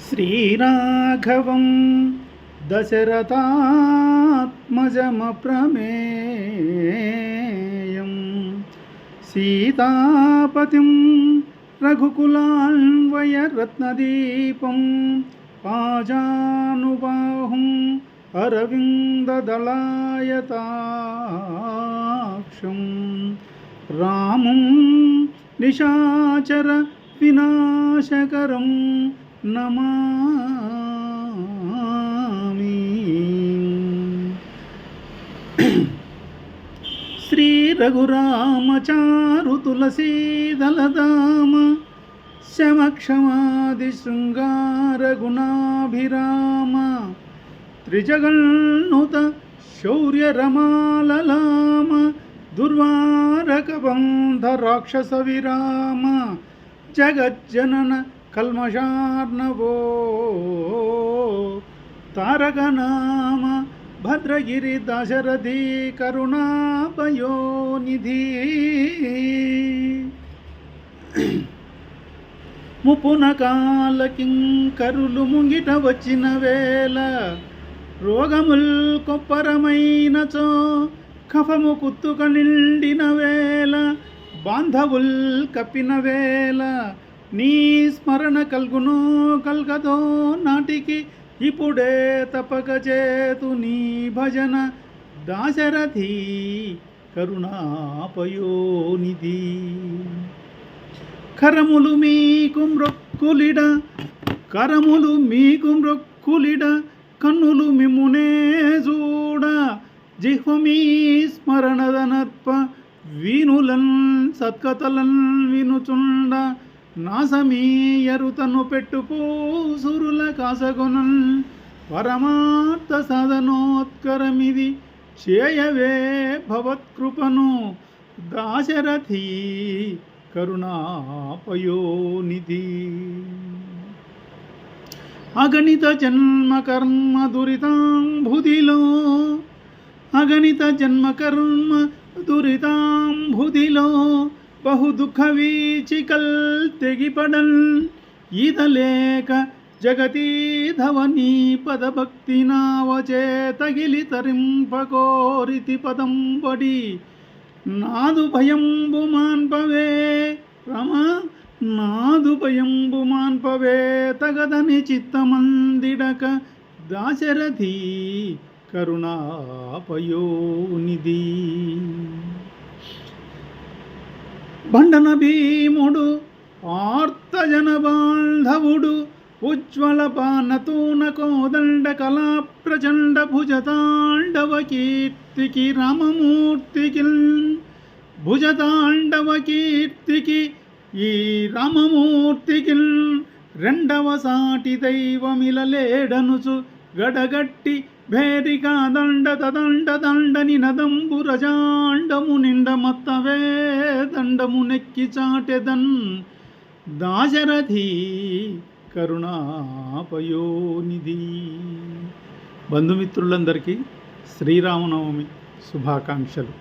శ్రీరాఘవం దశరథాత్మజమప్రమేయం సీతాపతిం రఘుకులాన్వయరత్నదీపం పాజానుబాహుం అరవిందదళాయతాక్షం రామం నిశాచర వినాశకరం నమామి. శ్రీ రఘురామచారు తులసీదళదామ శమక్షమాది శృంగార గుణాభిరామ త్రిజగన్నుత శౌర్య రమాలలామ దుర్వారక బంధ రాక్షస విరామ జగజ్జనన కల్మషార్ణవో తారకనామ భద్రగిరి దశరథి కరుణాపయోనిధి ముపున కాలకింకరులు ముంగిట వచ్చిన వేళ రోగముల్ కొప్పరమైనచో కఫము కుత్తుక నిండిన వేళ బాంధవుల్ కప్పిన వేళ నీ స్మరణ కల్గునో కల్గదో నాటికి ఇప్పుడే తపక చేతు నీ భజన దాశరథి కరుణాపయోనిధి. కరములు మీకు మ్రొక్కులిడ కన్నులు మిమ్మునే చూడ జిహ్వమీ స్మరణదనర్ప వీనులన్ సత్కథలన్ వినుచుండ నాసమీయరుతను పెట్టుపూసురుల కాసగొనన్ పరమార్థ సాధనోత్కరమిది చేయవే భవత్కృపను దాశరథి కరుణాపయోనిధి. అగణిత జన్మ కర్మ దురితాంబుదిలో బహు దుఃఖ వీచికల్ తెగిపడన్ ఈదలేక జగతీధవనీ పదభక్తి నావచే తగిలి తరింపకోరితి పదంబడి నాదు భయంబు మాన్పవే రమ నాదు భయంబు మాన్పవే తగదని చిత్తమందిడక దాశరథి కరుణాపయోనిధి. బండన భీముడు ఆర్తజన బాంధవుడు ఉజ్వల పానతూన కోదండ కళా ప్రచండ భుజతాండవ కీర్తికి ఈ రామమూర్తికి రెండవ సాటి దైవమిలలేడనుచు గడగట్టి భేరికా దండ తదండ దండని నదంబు రజాండము నిండ మత్తవే దండము నెక్కి చాటెదన్ దాశరథి కరుణాపయోనిధి. బంధుమిత్రులందరికీ శ్రీరామనవమి శుభాకాంక్షలు.